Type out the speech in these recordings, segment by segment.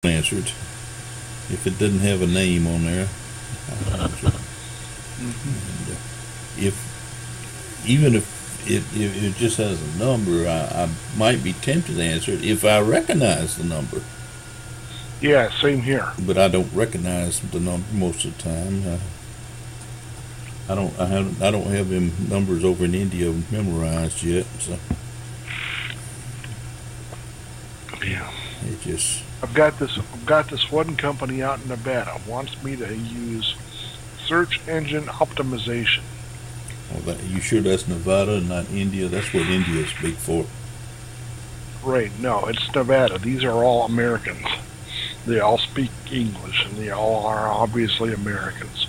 answered. If it didn't have a name on there, I'll answer it. And, if it just has a number, I might be tempted to answer it if I recognize the number. Yeah, same here. But I don't recognize the number most of the time. I don't have them numbers over in India memorized yet. So Yeah. it just I've got this one company out in Nevada wants me to use search engine optimization. well, you sure that's Nevada and not India? That's what India is big for. Right, no, it's Nevada. These are all Americans. They all speak English, and they all are obviously Americans.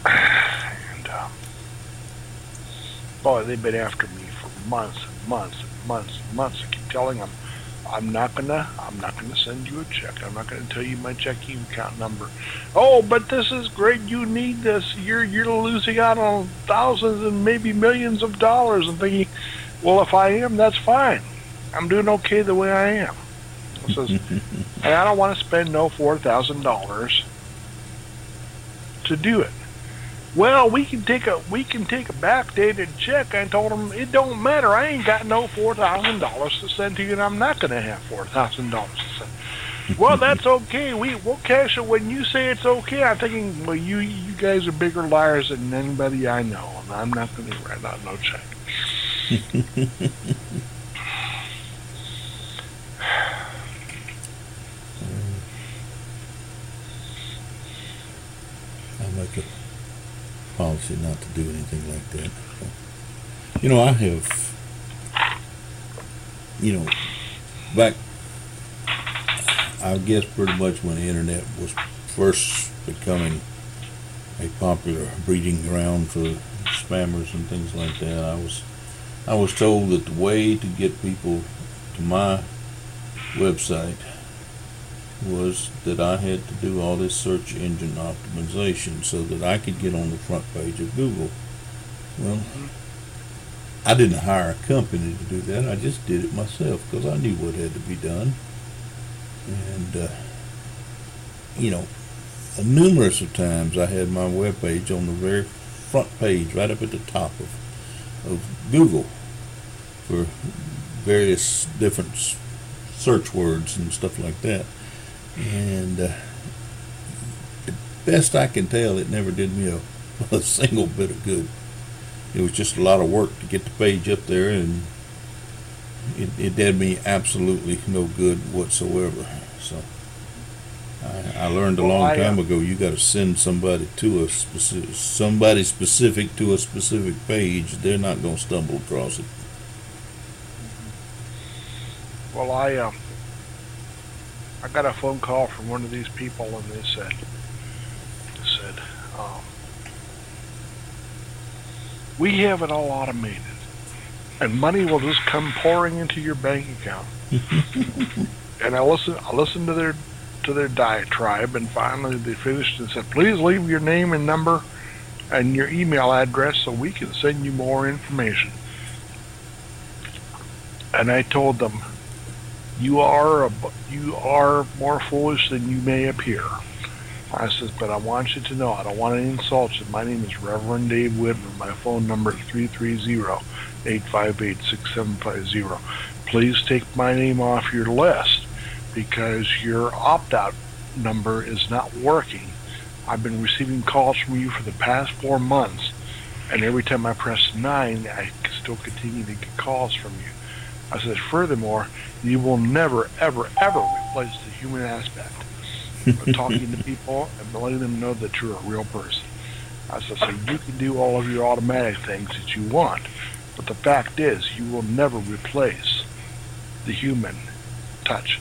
And, boy, they've been after me for months and months and months and months. I keep telling them, I'm not gonna send you a check. I'm not gonna tell you my checking account number. Oh, but this is great. You need this. You're losing out on thousands and maybe millions of dollars. I'm thinking, well, if I am, that's fine. I'm doing okay the way I am. It says, and I don't want to spend no $4,000 to do it. Well, we can take a backdated check. I told them it don't matter. I ain't got no $4,000 to send to you, and I'm not going to have $4,000 to send. Well, that's okay. We'll cash it when you say it's okay. I'm thinking, well, you guys are bigger liars than anybody I know, and I'm not going to write out no check. I make a policy not to do anything like that. I have, back, I guess pretty much when the internet was first becoming a popular breeding ground for spammers and things like that, I was told that the way to get people to my website was that I had to do all this search engine optimization so that I could get on the front page of Google. Well, I didn't hire a company to do that. I just did it myself because I knew what had to be done. And, numerous of times I had my web page on the very front page, right up at the top of Google for various different search words and stuff like that. And the best I can tell, it never did me a single bit of good. It was just a lot of work to get the page up there, and it did me absolutely no good whatsoever. So I learned a long time ago, you got to send somebody to somebody specific to a specific page. They're not going to stumble across it. Well, I got a phone call from one of these people, and they said, we have it all automated, and money will just come pouring into your bank account. And I listened to their diatribe, and finally they finished and said, please leave your name and number and your email address so we can send you more information. And I told them, you are more foolish than you may appear. I says, but I want you to know, I don't want to insult you. My name is Rev.Dave Whitman. My phone number is 330-858-6750. Please take my name off your list because your opt-out number is not working. I've been receiving calls from you for the past 4 months, and every time I press 9, I still continue to get calls from you. I said, furthermore, you will never, ever, ever replace the human aspect of talking to people and letting them know that you're a real person. I said, so you can do all of your automatic things that you want, but the fact is, you will never replace the human touch.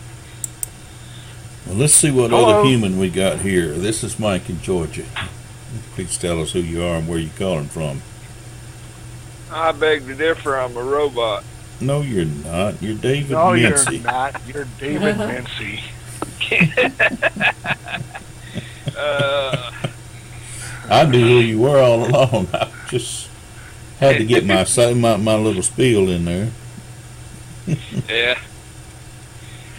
Well, let's see what other human we got here. This is Mike in Georgia. Please tell us who you are and where you're calling from. I beg to differ. I'm a robot. No, you're not. You're David No, Mincy. you're not. You're David Mincy. I knew who you were all along. I just had to get my little spiel in there. Yeah.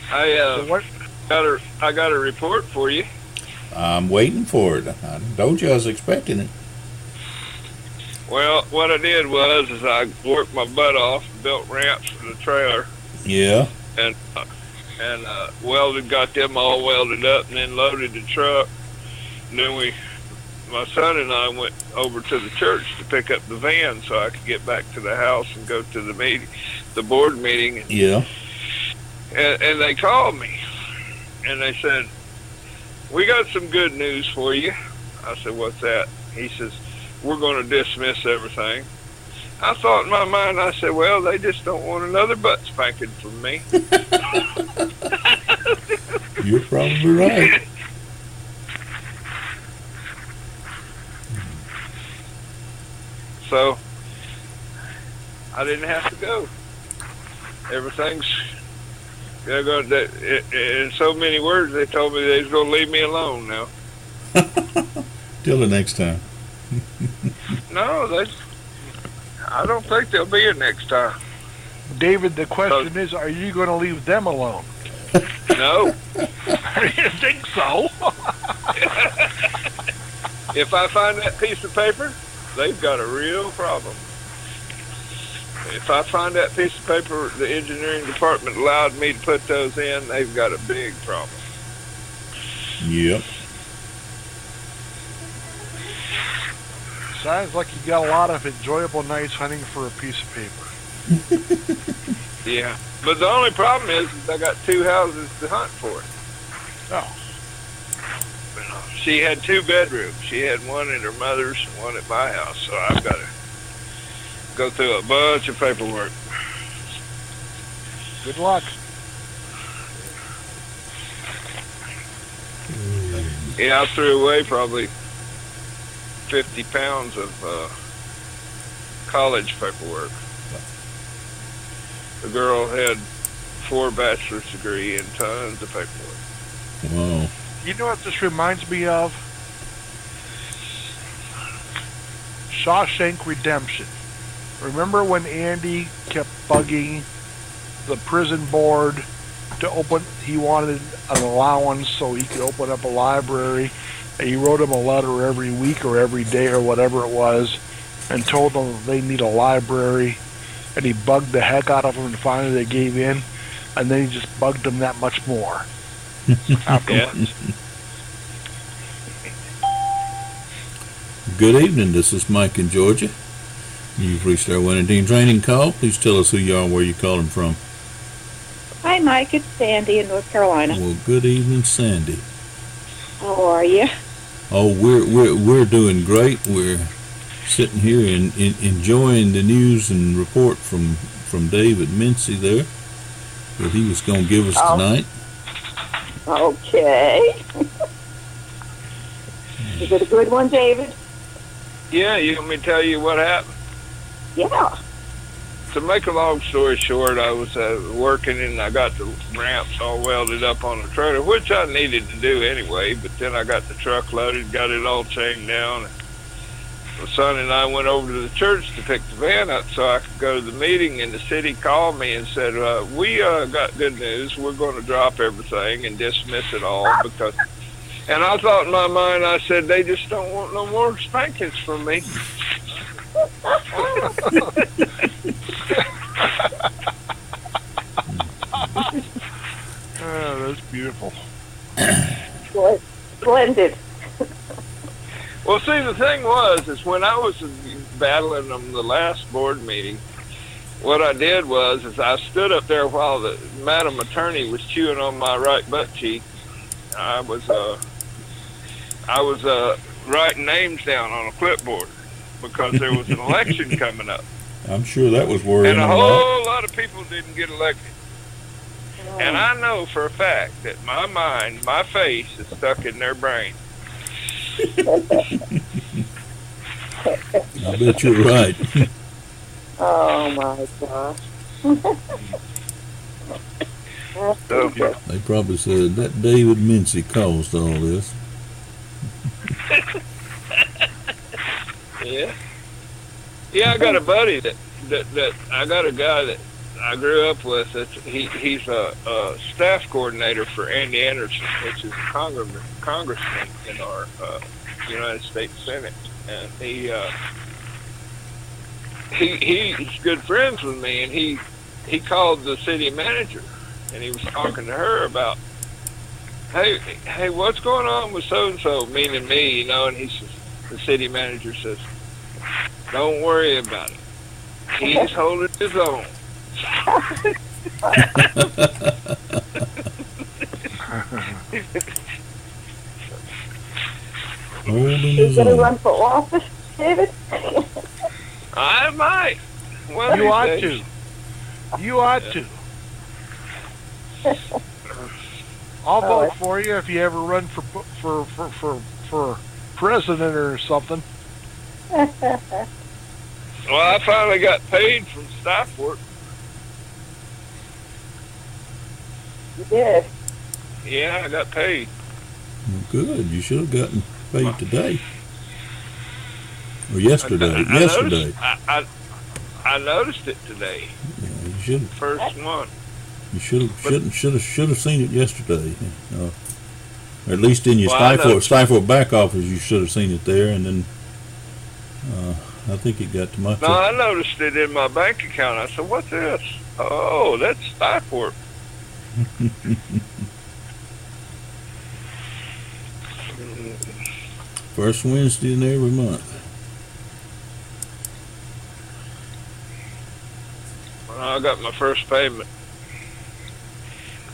So I got a report for you. I'm waiting for it. I told you I was expecting it. Well, what I did was I worked my butt off and built ramps for the trailer Yeah. and got them all welded up, and then loaded the truck. And then my son and I went over to the church to pick up the van so I could get back to the house and go to the board meeting. Yeah. And they called me, and they said, "We got some good news for you." I said, "What's that?" He says, "We're going to dismiss everything." I thought in my mind, I said, "Well, they just don't want another butt spanking from me." You're probably right. So I didn't have to go. Everything's in so many words. They told me they was going to leave me alone now. Till the next time. No, I don't think they'll be here next time. David, the question is, are you going to leave them alone? No. I didn't think so. If I find that piece of paper, they've got a real problem. If I find that piece of paper the engineering department allowed me to put those in, they've got a big problem. Yep. Sounds like you got a lot of enjoyable nights hunting for a piece of paper. Yeah. But the only problem is I got 2 houses to hunt for. Oh. She had 2 bedrooms. She had one at her mother's and one at my house. So I've got to go through a bunch of paperwork. Good luck. Yeah, I threw away probably 50 pounds of college paperwork. The girl had 4 bachelor's degree and tons of paperwork. Wow. You know what this reminds me of? Shawshank Redemption. Remember when Andy kept bugging the prison board to open, he wanted an allowance so he could open up a library, and he wrote them a letter every week or every day or whatever it was and told them they need a library, and he bugged the heck out of them, and finally they gave in, and then he just bugged them that much more afterwards. Good evening. This is Mike in Georgia. You've reached our winning team training call. Please tell us who you are and where you're calling from. Hi, Mike. It's Sandy in North Carolina. Well, good evening, Sandy. How are you? Oh, we're doing great. We're sitting here and enjoying the news and report from David Mincy there that he was going to give us tonight. Okay. Is it a good one, David? Yeah, you want me to tell you what happened? Yeah. To make a long story short, I was working and I got the ramps all welded up on the trailer, which I needed to do anyway, but then I got the truck loaded, got it all chained down. My son and I went over to the church to pick the van up so I could go to the meeting, and the city called me and said, we got good news. We're going to drop everything and dismiss it all because... And I thought in my mind, I said, they just don't want no more spankings from me. Oh, that's beautiful. Splendid. Well, see, the thing is when I was battling them the last board meeting, what I did was I stood up there while the madam attorney was chewing on my right butt cheek. I was writing names down on a clipboard because there was an election coming up. I'm sure that was worrying And a them out. whole lot of people didn't get elected. And I know for a fact that my mind, my face is stuck in their brain. I bet you're right. Oh, my gosh. So, They probably said that David Mincy caused all this. yeah. Yeah, I got a buddy that I got a guy that I grew up with. He's a staff coordinator for Andy Anderson, which is a congressman in our United States Senate, and he's good friends with me, and he called the city manager, and he was talking to her about, hey, what's going on with so and so, meaning me, and he says, the city manager says, don't worry about it. He's holding his own. You gonna run for office, David? I might. Well, You ought to. You ought to. I'll vote for you if you ever run for president or something. Well, I finally got paid from staff work. You did. Yeah, I got paid. Well, good. You should have gotten paid today. Or yesterday. Yesterday. I noticed it today. Yeah, you should have. First one. You should have seen it yesterday. Or at least in your Well, Stifle back office, you should have seen it there, and then I think it got to my. No, I noticed it in my bank account. I said, "What's this?" Oh, that's staff work. First Wednesday in every month. I got my first payment.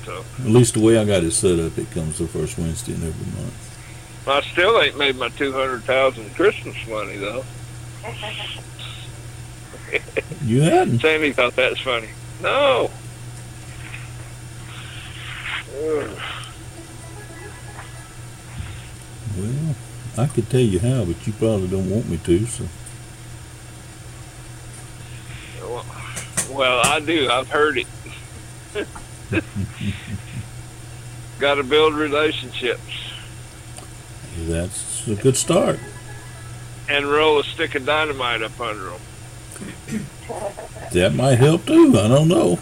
So At least the way I got it set up, it comes the first Wednesday in every month. I still ain't made my 200,000 Christmas money though. You hadn't. Sammy thought that was funny. No. Well, I could tell you how, but you probably don't want me to. So. Well, I do. I've heard it. Got to build relationships. That's a good start. And roll a stick of dynamite up under them. That might help too. I don't know.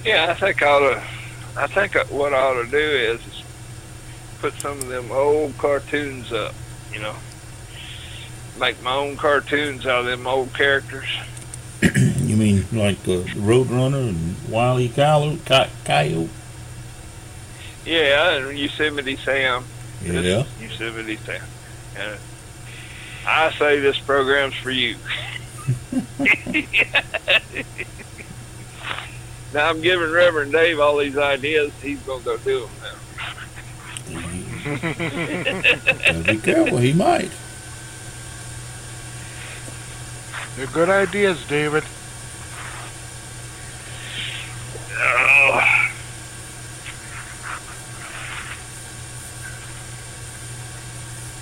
Yeah, I think what I ought to do is put some of them old cartoons up, make my own cartoons out of them old characters. You mean like Roadrunner and Wile E. Coyote? Yeah, and Yosemite Sam. Yeah. Yosemite Sam. And I say this program's for you. Now I'm giving Rev.Dave all these ideas. He's going to go do them now. Gotta be careful. He might. They're good ideas, David.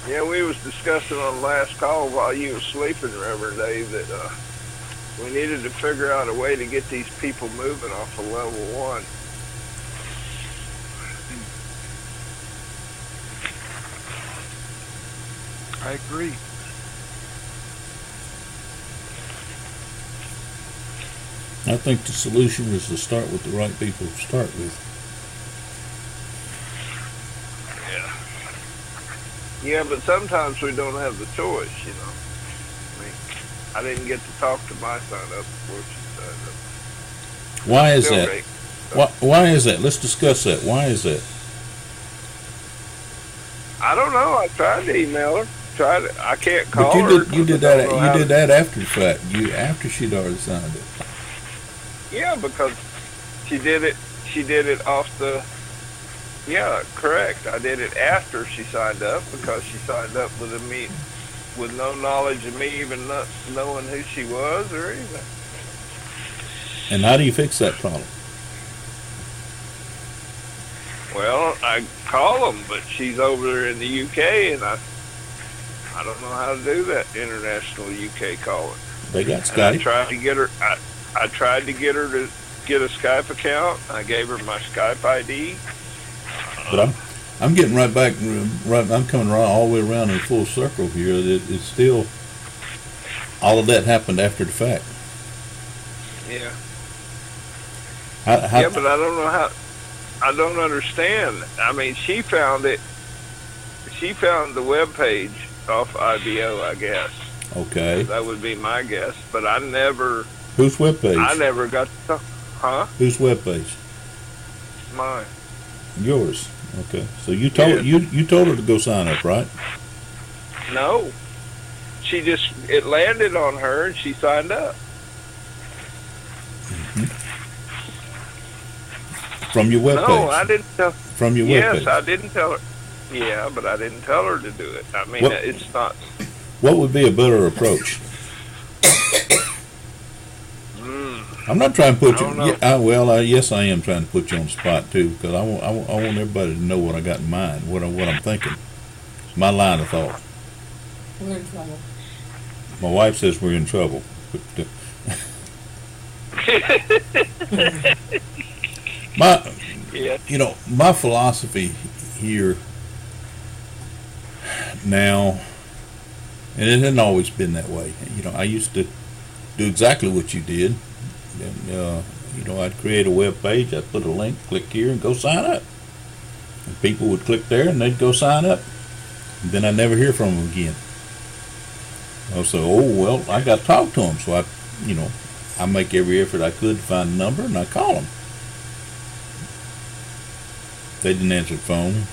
Yeah, we was discussing on the last call while you were sleeping, Rev.Dave, that we needed to figure out a way to get these people moving off of level 1. I agree. I think the solution is to start with the right people to start with. Yeah, but sometimes we don't have the choice, I didn't get to talk to my son up before she signed up. Why is that? Why is that? Let's discuss that. Why is that? I don't know. I tried to email her. I can't call her. But you did that. You did that after the fact. After she'd already signed it. Yeah, because she did it. She did it off the. Yeah, correct. I did it after she signed up because she signed up with no knowledge of me even not knowing who she was or anything. And how do you fix that problem? Well, I call them, but she's over there in the UK, and I don't know how to do that international UK calling. They got Skype. I tried to get her. I tried to get her to get a Skype account. I gave her my Skype ID. But I'm getting right back. I'm coming all the way around in full circle here. It's still all of that happened after the fact. Yeah. How, Yeah, but I don't know how. I don't understand. I mean, she found it. She found the web page off IBO, I guess. okay. That would be my guess. But I never. Whose webpage? I never got to. Huh? Whose webpage? Mine. Yours. Okay. So you told you told her to go sign up, right? No. She just, it landed on her and she signed up. From your webpage. No, I didn't tell. From your Yes, webpage. I didn't tell her. Yeah, but I didn't tell her to do it. I mean, What- it's not. What would be a better approach? I'm not trying to put you. I don't know. Yes, I am trying to put you on the spot too, because I want everybody to know what I got in mind, what I'm thinking. It's my line of thought. We're in trouble. My wife says we're in trouble. But, Yeah. my philosophy here now, and it hasn't always been that way. I used to do exactly what you did. And, I'd create a web page, I'd put a link, click here, and go sign up. And people would click there, and they'd go sign up. And then I'd never hear from them again. I'll say, I got to talk to them. So I make every effort I could to find a number, and I call them. They didn't answer the phone.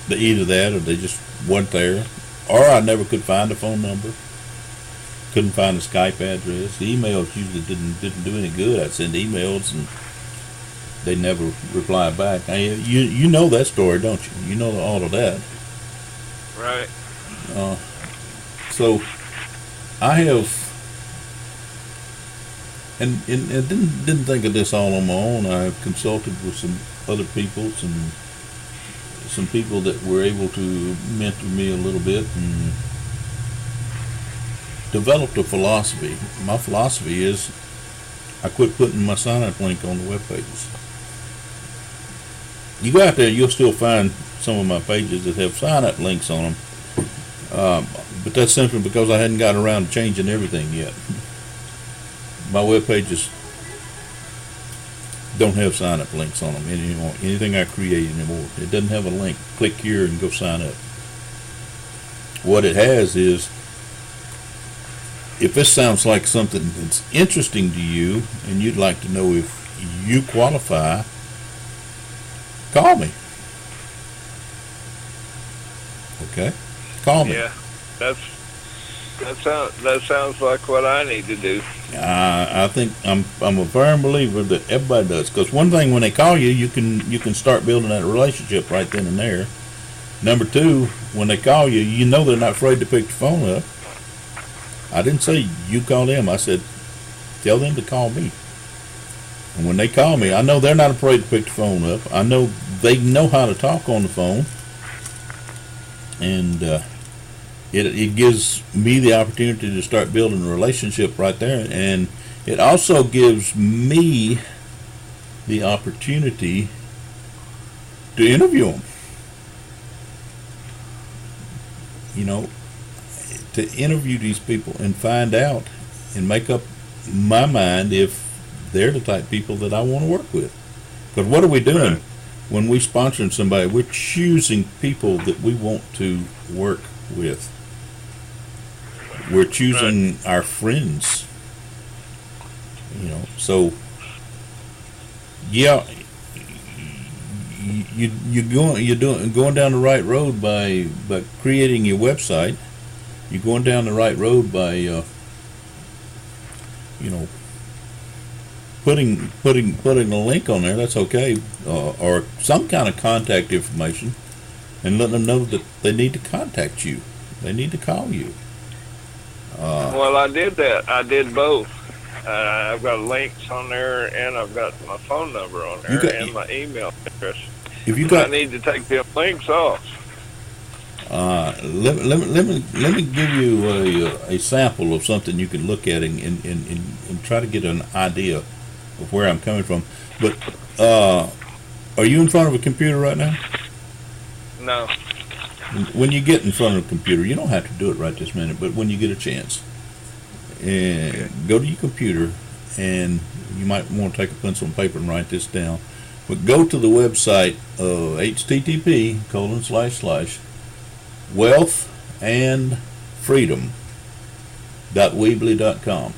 Either that, or they just weren't there, or I never could find a phone number. Couldn't find a Skype address. The emails usually didn't do any good. I'd send emails and they never reply back. Now, you know that story, don't you? You know all of that. Right. So I have, and didn't think of this all on my own. I have consulted with some other people, some people that were able to mentor me a little bit and developed a philosophy. My philosophy is I quit putting my sign-up link on the web pages. You go out there, you'll still find some of my pages that have sign-up links on them, but that's simply because I hadn't gotten around to changing everything yet. My web pages don't have sign-up links on them anymore. Anything I create anymore, it doesn't have a link. Click here and go sign up. What it has is, if this sounds like something that's interesting to you and you'd like to know if you qualify, call me. Okay? Call me. Yeah. That sounds like what I need to do. I think I'm a firm believer that everybody does, because one thing, when they call you, you can start building that relationship right then and there. Number two, when they call you, you know they're not afraid to pick the phone up. I didn't say you call them. I said tell them to call me. And when they call me, I know they're not afraid to pick the phone up. I know they know how to talk on the phone, and it gives me the opportunity to start building a relationship right there, and it also gives me the opportunity to interview them. To interview these people and find out and make up my mind if they're the type of people that I want to work with. Because what are we doing? Right. When we sponsoring somebody? We're choosing people that we want to work with. We're choosing our friends. So yeah, you're going down the right road by creating your website. You're going down the right road by putting a link on there. That's okay, or some kind of contact information, and letting them know that they need to contact you. They need to call you. Well, I did that. I did both. I've got links on there, and I've got my phone number on there, and my email address. I need to take the links off. Let me give you a sample of something you can look at and try to get an idea of where I'm coming from. But are you in front of a computer right now? No. When you get in front of a computer, you don't have to do it right this minute, but when you get a chance, and go to your computer, and you might want to take a pencil and paper and write this down. But go to the website of http://wealthandfreedom.weebly.com.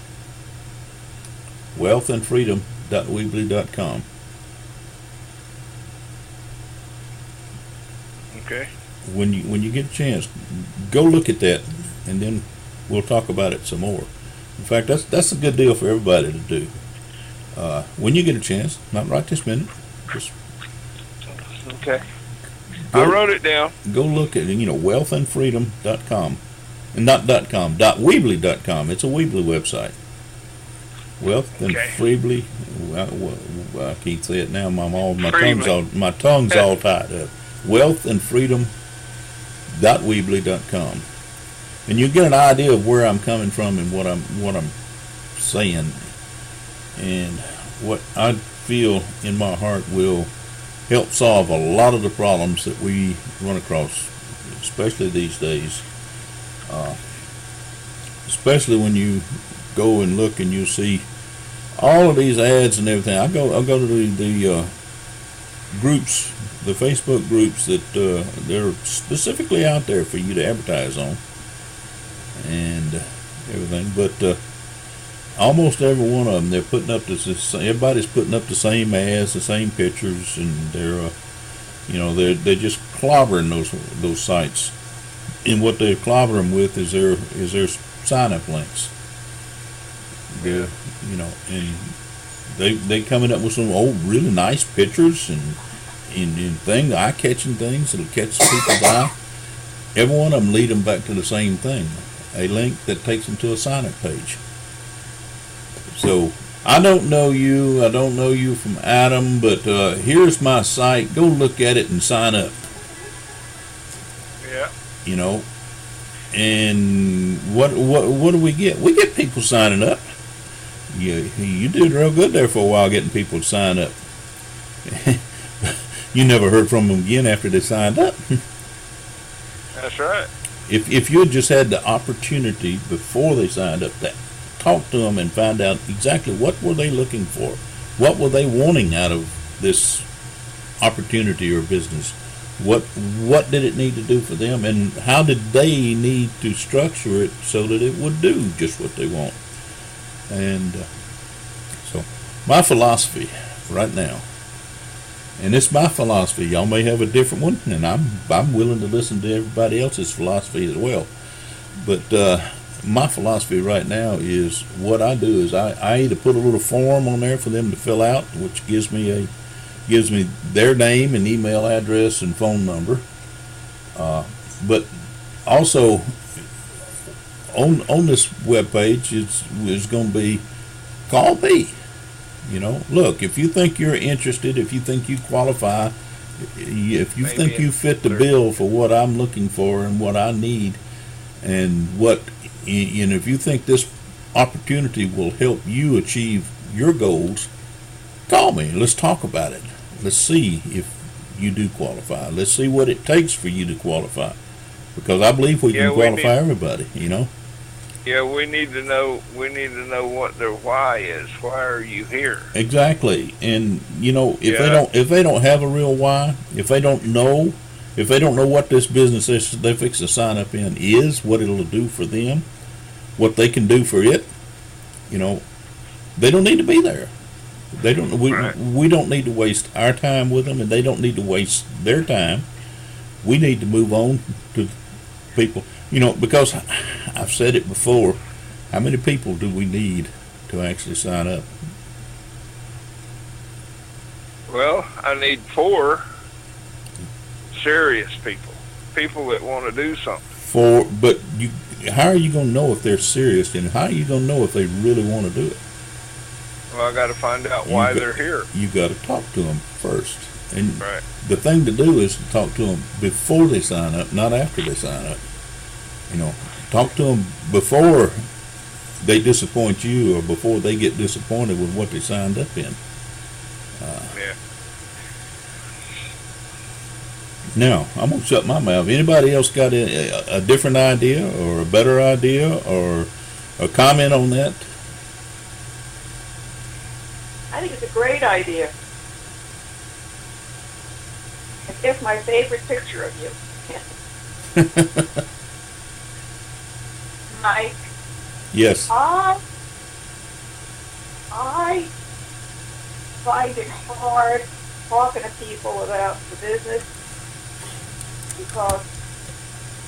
wealthandfreedom.weebly.com. Okay. When you get a chance, go look at that, and then we'll talk about it some more. In fact, that's a good deal for everybody to do. When you get a chance, not right this minute, just Okay. I wrote it down. go look at wealthandfreedom.com, and not .com, .weebly.com. It's a Weebly website. Wealth and Freebly. I can't say it now. My tongue's all tied up. Wealthandfreedom.weebly.com, and you get an idea of where I'm coming from and what I'm saying, and what I feel in my heart will help solve a lot of the problems that we run across, especially these days. Especially when you go and look and you see all of these ads and everything. I'll go to the groups, the Facebook groups that they're specifically out there for you to advertise on and everything. But almost every one of them, they're putting up everybody's putting up the same ads, the same pictures, and they're just clobbering those sites. And what they clobber them with is their sign-up links. And they coming up with some really nice pictures and things, eye-catching things that'll catch people's eye. Every one of them lead them back to the same thing, a link that takes them to a sign-up page. So I don't know you from Adam, but here's my site. Go look at it and sign up. Yeah. And what do we get? We get people signing up. You did real good there for a while getting people to sign up. You never heard from them again after they signed up. That's right. If you had just had the opportunity before they signed up to talk to them and find out exactly what were they looking for, what were they wanting out of this opportunity or business, what did it need to do for them, and how did they need to structure it so that it would do just what they want. And so my philosophy right now, and it's my philosophy, y'all may have a different one, and I'm willing to listen to everybody else's philosophy as well, but my philosophy right now is what I do is I either put a little form on there for them to fill out, which gives me their name and email address and phone number, but also on this webpage is going to be call me. Look, if you think you're interested, if you think you qualify, if you think you fit the bill for what I'm looking for and what I need, and if you think this opportunity will help you achieve your goals, call me. Let's talk about it. Let's see if you do qualify. Let's see what it takes for you to qualify, because I believe we can qualify everybody. Yeah, we need to know what their why is. Why are you here? Exactly. And if they don't have a real why, if they don't know what this business they fix to sign up in is, what it'll do for them, what they can do for it, they don't need to be there. We don't need to waste our time with them, and they don't need to waste their time. We need to move on to people, because I've said it before. How many people do we need to actually sign up? Well, I need 4 serious people that want to do something. But how are you going to know if they're serious, and how are you going to know if they really want to do it? Well, I got to find out why they're here. You got to talk to them first, and right. The thing to do is to talk to them before they sign up, not after they sign up. Talk to them before they disappoint you, or before they get disappointed with what they signed up in. Yeah. Now, I'm going to shut my mouth. Anybody else got a different idea or a better idea or A comment on that? I think it's a great idea. It's my favorite picture of you. Mike, Yes. I find it hard talking to people about the business because,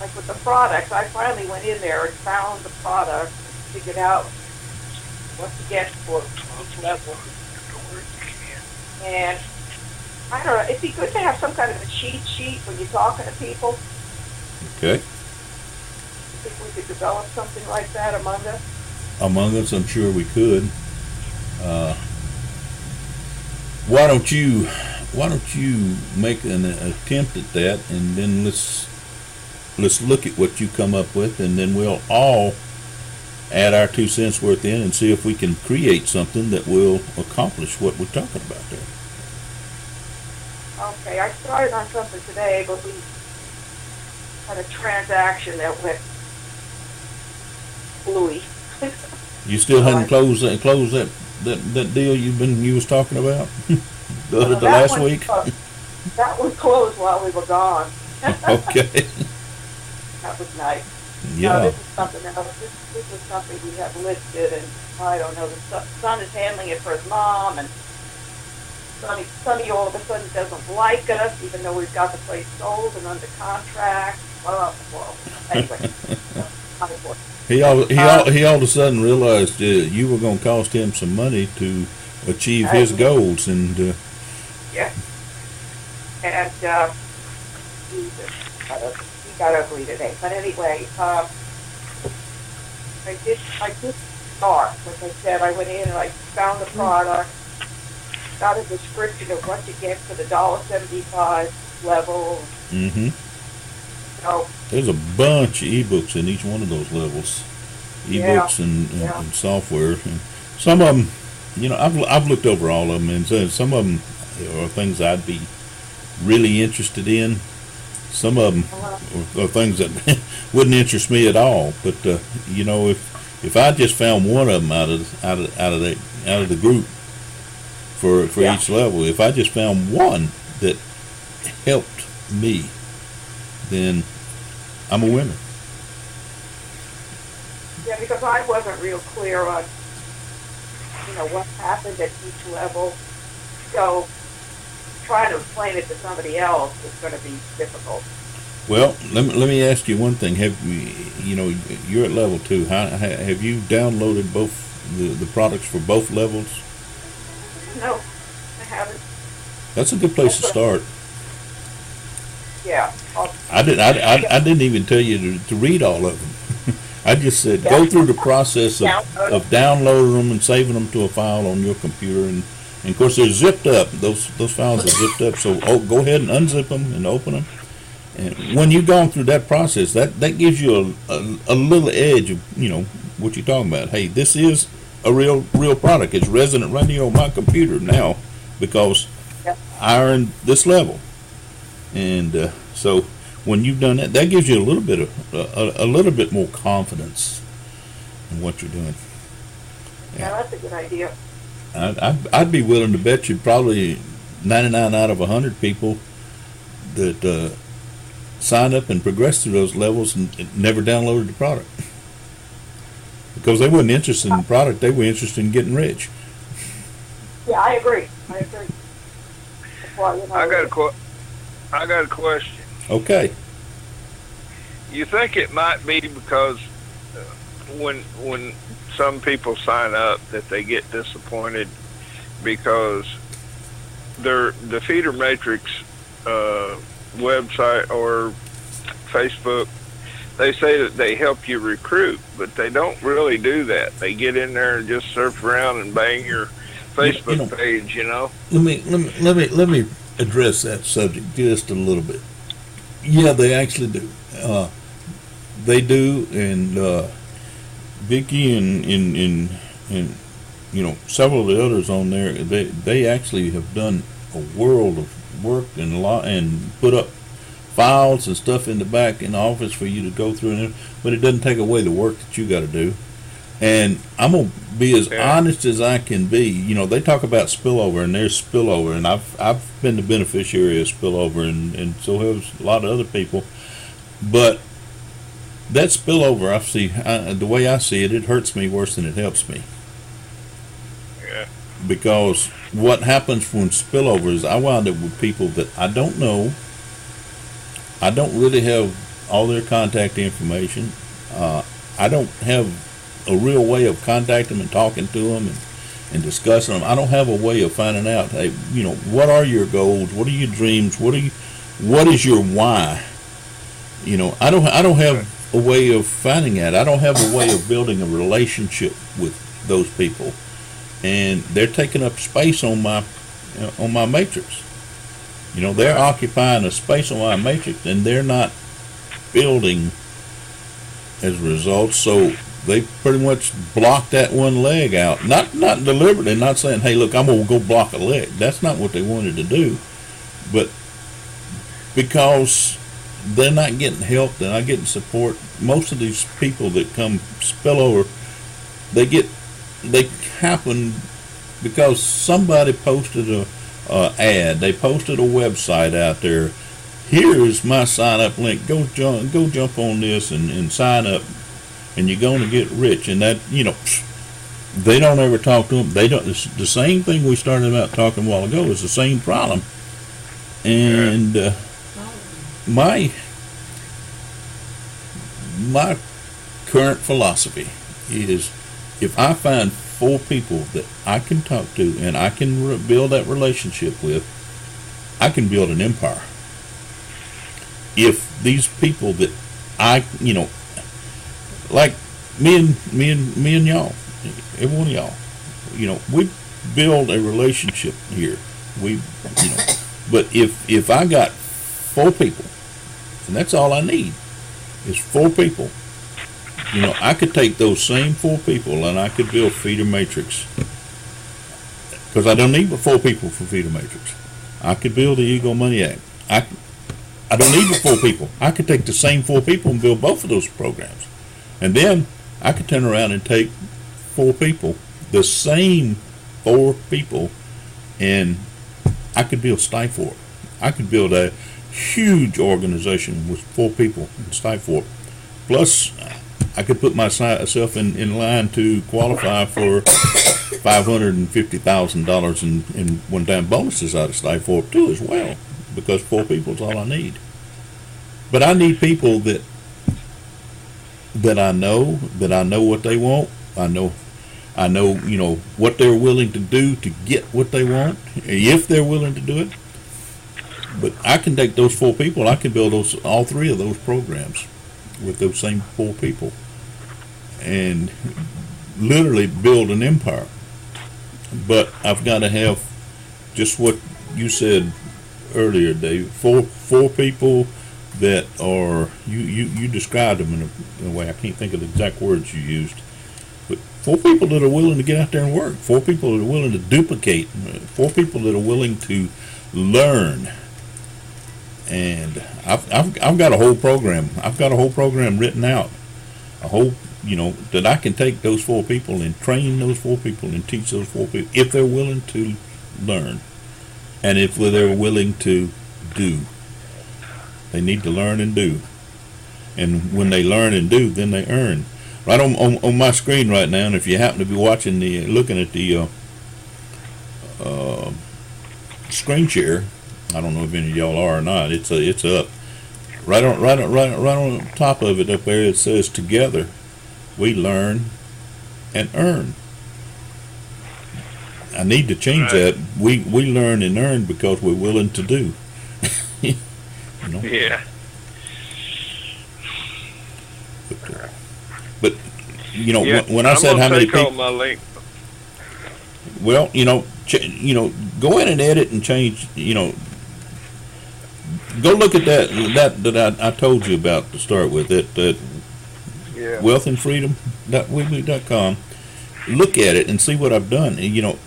like with the products, I finally went in there and found the product, figured out what to get for each level. And I don't know, it'd be good to have some kind of a cheat sheet when you're talking to people. Okay. Think we could develop something like that among us? Among us, I'm sure we could. Why don't you make an attempt at that, and then let's look at what you come up with, and then we'll all add our 2 cents worth in and see if we can create something that will accomplish what we're talking about there. Okay, I started on something today, but we had a transaction that went bluey. You still hadn't closed that deal you was talking about the last week? That one closed while we were gone. Okay. That was nice. Yeah. No, this is something else. This is something we have listed, and I don't know. The son is handling it for his mom, and Sonny all of a sudden doesn't like us, even though we've got the place sold and under contract. Well, anyway. He all of a sudden realized you were going to cost him some money to achieve his goals, and yeah, and he got ugly today. But anyway, I did start. Like I said, I went in and I found the product, got a description of what you get for the $1.75 level. Mm-hmm. So there's a bunch of ebooks in each one of those levels, ebooks and software. And some of them, I've looked over all of them, and some of them are things I'd be really interested in. Some of them are things that wouldn't interest me at all. But if I just found one of them out of the group for each level, if I just found one that helped me, then I'm a winner. Yeah, because I wasn't real clear on, what happened at each level. So trying to explain it to somebody else is going to be difficult. Well, let me ask you one thing. Have you're at level 2. Have you downloaded both the products for both levels? No, I haven't. That's a good place to start. Yeah. I didn't even tell you to read all of them. I just said go through the process of downloading them and saving them to a file on your computer, and of course they're zipped up. Those files are zipped up. So go ahead and unzip them and open them. And when you've gone through that process, that gives you a little edge of what you're talking about. Hey, this is a real product. It's resident right here on my computer now because I earned this level. And so when you've done that, that gives you a little bit more confidence in what you're doing. Yeah, that's a good idea. I'd be willing to bet you probably 99 out of 100 people that signed up and progressed through those levels and never downloaded the product because they weren't interested in the product. They were interested in getting rich. Yeah, I agree. That's why, I got a question. Okay. You think it might be because when some people sign up that they get disappointed because the Feeder Matrix website or Facebook, they say that they help you recruit, but they don't really do that. They get in there and just surf around and bang your Facebook page. Let me address that subject just a little bit. Yeah, they actually do. They do, and Vicky and several of the others on there, they actually have done a world of work and put up files and stuff in the back in the office for you to go through, but it doesn't take away the work that you got to do. And I'm gonna be as Yeah. honest as I can be. You know, they talk about spillover, and there's spillover, and I've been the beneficiary of spillover, and so have a lot of other people. But that spillover, the way I see it, it hurts me worse than it helps me. Yeah. Because what happens when spillover is I wind up with people that I don't know. I don't really have all their contact information. I don't have a real way of contacting them and talking to them and discussing them. I don't have a way of finding out, hey, you know, what are your goals? What are your dreams? What is your why? You know, I don't have a way of finding that. I don't have a way of building a relationship with those people, and they're taking up space on my matrix. You know, they're occupying a space on my matrix, and they're not building as a result. So they pretty much block that one leg out. Not deliberately, not saying, hey, look, I'm going to go block a leg. That's not what they wanted to do. But because they're not getting help, they're not getting support, most of these people that come spill over, they happen because somebody posted a ad. They posted a website out there. Here's my sign up link. Go jump on this and sign up, and you're going to get rich. And that, you know, they don't ever talk to them. They don't. It's the same thing we started about talking a while ago. It's the same problem. And my current philosophy is, if I find 4 people that I can talk to and I can build that relationship with, I can build an empire. If these people that I, you know, like me and y'all, every one of y'all, you know, we build a relationship here. We, you know, but if I got 4 people, and that's all I need, is 4 people. You know, I could take those same 4 people and I could build feeder matrix. Because I don't need but 4 people for feeder matrix. I could build the egomaniac. I don't need but 4 people. I could take the same 4 people and build both of those programs. And then I could turn around and take 4 people, the same 4 people, and I could build Stifort. I could build a huge organization with 4 people in Stifort. Plus, I could put myself in line to qualify for $550,000 in one-time bonuses out of Stifort too, as well, because 4 people is all I need. But I need people that I know what they want. I know, you know, what they're willing to do to get what they want, if they're willing to do it. But I can take those 4 people, I can build all 3 of those programs with those same 4 people, and literally build an empire. But I've got to have just what you said earlier, Dave. 4 people that are, you described them in a way, I can't think of the exact words you used, but 4 people that are willing to get out there and work, 4 people that are willing to duplicate, 4 people that are willing to learn. And I've got a whole program. I've got a whole program written out, a whole, you know, that I can take those 4 people and train those 4 people and teach those 4 people if they're willing to learn, and if they're willing to do. They need to learn and do, and when they learn and do, then they earn. Right on my screen right now, and if you happen to be watching looking at the screen share, I don't know if any of y'all are or not. It's up right on top of it up there. It says, "Together we learn and earn." I need to change that. We learn and earn because we're willing to do. You know? Yeah. But you know, Yeah, when I said how many people, my link. well, you know, go in and edit and change. You know, go look at that I told you about to start with. That Yeah. wealthandfreedom.weebly.com. Look at it and see what I've done. And, you know,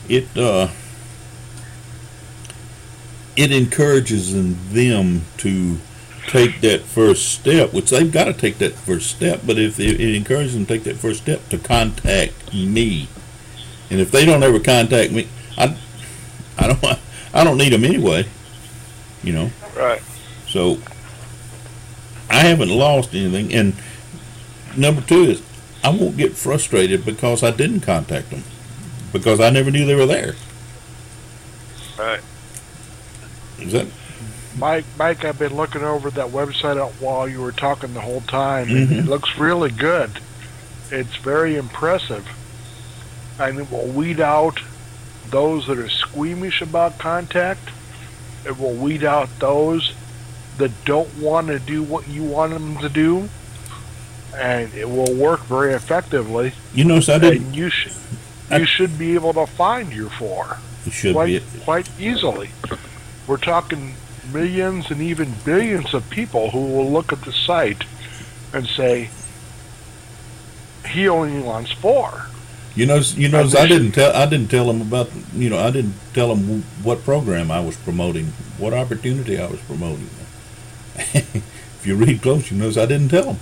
it encourages them to take that first step, which they've got to take that first step, but if it encourages them to take that first step to contact me, and if they don't ever contact me, I don't need them anyway, you know. Right. So I haven't lost anything, and number two is I won't get frustrated because I didn't contact them because I never knew they were there. Right. Is that? Mike, I've been looking over that website out while you were talking the whole time, and it looks really good. It's very impressive. And it will weed out those that are squeamish about contact. It will weed out those that don't want to do what you want them to do. And it will work very effectively. You notice I didn't. And you should be able to find your four quite easily. We're talking millions and even billions of people who will look at the site and say, he only wants 4. You know, I didn't tell them about, I didn't tell them what program I was promoting, what opportunity I was promoting. If you read close, you notice I didn't tell them.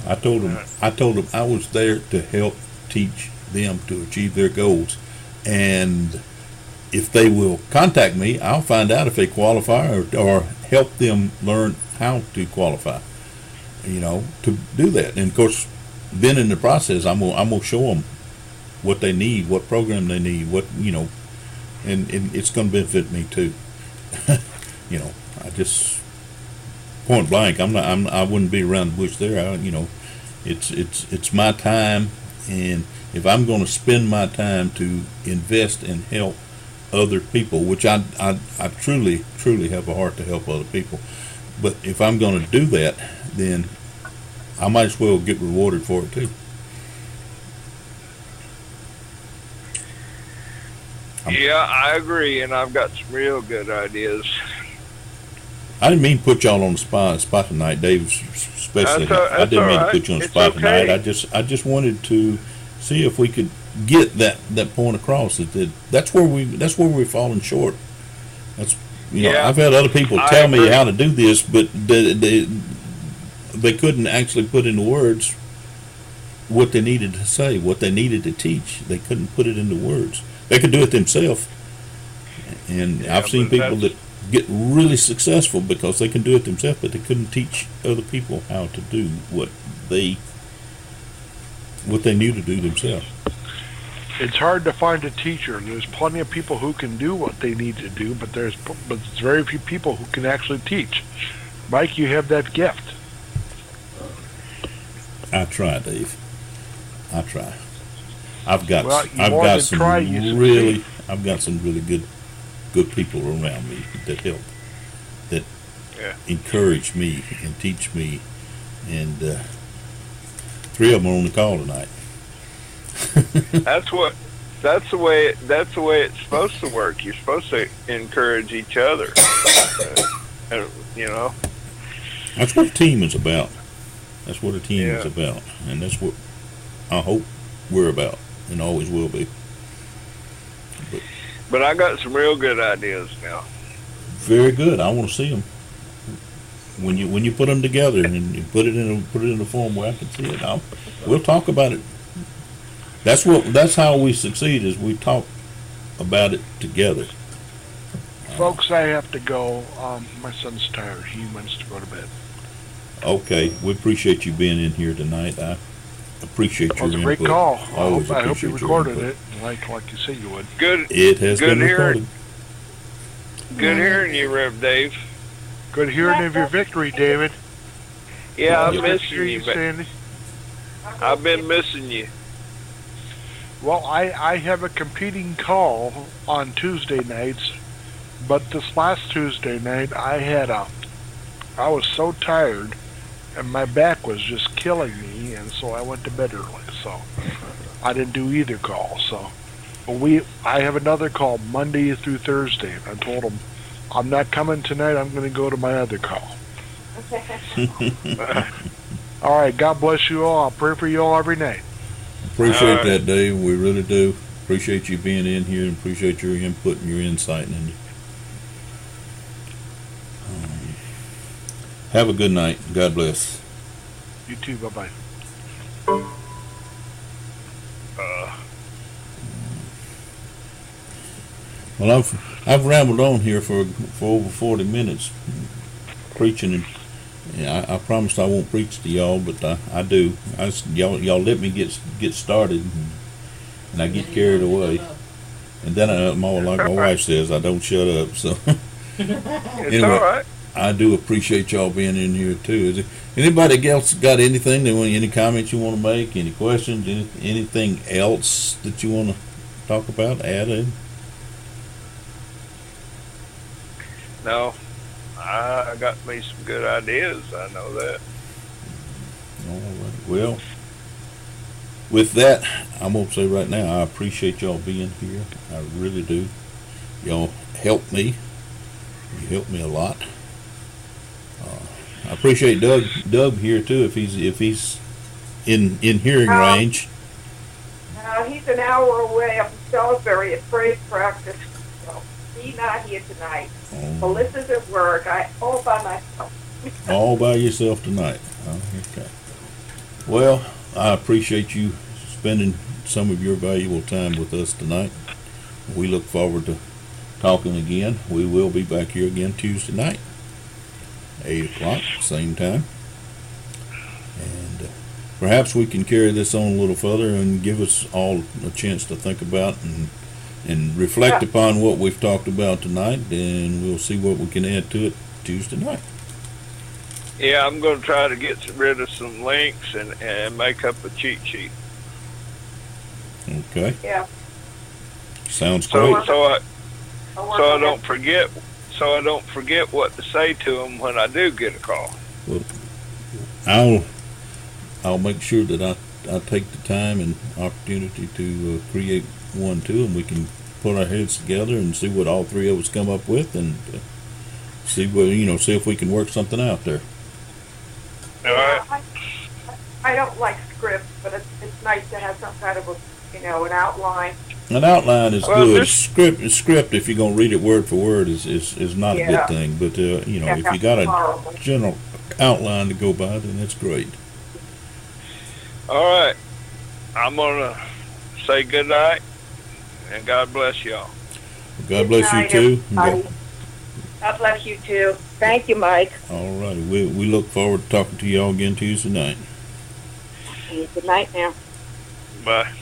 I told them I was there to help teach them to achieve their goals, and if they will contact me, I'll find out if they qualify or help them learn how to qualify, to do that. And of course, then in the process, I'm gonna show them what they need, what program they need, and it's gonna benefit me too. I just point blank, I wouldn't be around the bush there. It's my time, and if I'm going to spend my time to invest and help other people, which I truly have a heart to help other people, but if I'm going to do that, then I might as well get rewarded for it too. Yeah, I agree, and I've got some real good ideas. I didn't mean to put y'all on the spot tonight, Dave. Especially, I didn't mean to put you on the spot tonight. I just wanted to see if we could get that point across. That's where we're falling short. That's I've had other people tell me how to do this, but they couldn't actually put into words what they needed to say, what they needed to teach. They couldn't put it into words. They could do it themselves, and I've seen people that get really successful because they can do it themselves, but they couldn't teach other people how to do what they knew to do themselves. It's hard to find a teacher. There's plenty of people who can do what they need to do, but there's very few people who can actually teach. Mike, you have that gift. I try, Dave. I try. I've got some really good people around me that help, that encourage me and teach me, and 3 of them are on the call tonight. That's the way it's supposed to work. You're supposed to encourage each other. That's what a team is about. That's what a team is about, and that's what I hope we're about, and always will be. But I got some real good ideas now. Very good. I want to see them. When you put them together and you put it in a form where I can see it, we'll talk about it. That's how we succeed, is we talk about it together. Folks, I have to go. My son's tired. He wants to go to bed. Okay, we appreciate you being in here tonight. I appreciate your input. It was a great call. I hope you your recorded input. it like you said you would. Good. It has been recorded. Good hearing you, Rev.Dave. Good hearing of your victory, David. Yeah, I'm missing you, Sandy. I've been missing you. Well, I have a competing call on Tuesday nights, but this last Tuesday night I was so tired and my back was just killing me, and so I went to bed early. So I didn't do either call. So I have another call Monday through Thursday. I told them I'm not coming tonight. I'm going to go to my other call. All right. God bless you all. I'll pray for you all every night. Appreciate that, Dave. We really do. Appreciate you being in here, and appreciate your input and your insight. And Have a good night. God bless. You too. Bye-bye. Well, I've rambled on here for over 40 minutes preaching, and I promised I won't preach to y'all, but I do. Y'all let me get started, and I get carried away, and then like my wife says, I don't shut up. So It's anyway, all right. I do appreciate y'all being in here too. Is there anybody else got anything? Any comments you want to make? Any questions? Anything else that you want to talk about? Add in? No, I got me some good ideas. I know that. All right. Well, with that, I'm going to say right now, I appreciate y'all being here. I really do. Y'all help me. You help me a lot. I appreciate Doug here too. If he's in hearing range. He's an hour away up in Salisbury at praise practice. So he's not here tonight. Melissa's at work. All by myself. All by yourself tonight. Okay. Well, I appreciate you spending some of your valuable time with us tonight. We look forward to talking again. We will be back here again Tuesday night, 8 o'clock, same time. And perhaps we can carry this on a little further and give us all a chance to think about and reflect upon what we've talked about tonight, and we'll see what we can add to it Tuesday night. Yeah, I'm going to try to get rid of some links and make up a cheat sheet. Okay. Yeah. Sounds great. So I don't forget. So I don't forget what to say to them when I do get a call. Well, I'll make sure that I take the time and opportunity to create one too, and we can put our heads together and see what all three of us come up with, and see if we can work something out there. All right. I don't like scripts, but it's nice to have some kind of an outline. An outline is good. Script, if you're gonna read it word for word, is not a good thing. But if you got a general outline to go by, then that's great. All right. I'm gonna say good night, and God bless y'all. God bless you too. God bless you too. Thank you, Mike. All righty. We look forward to talking to y'all again Tuesday night. Good night now. Bye.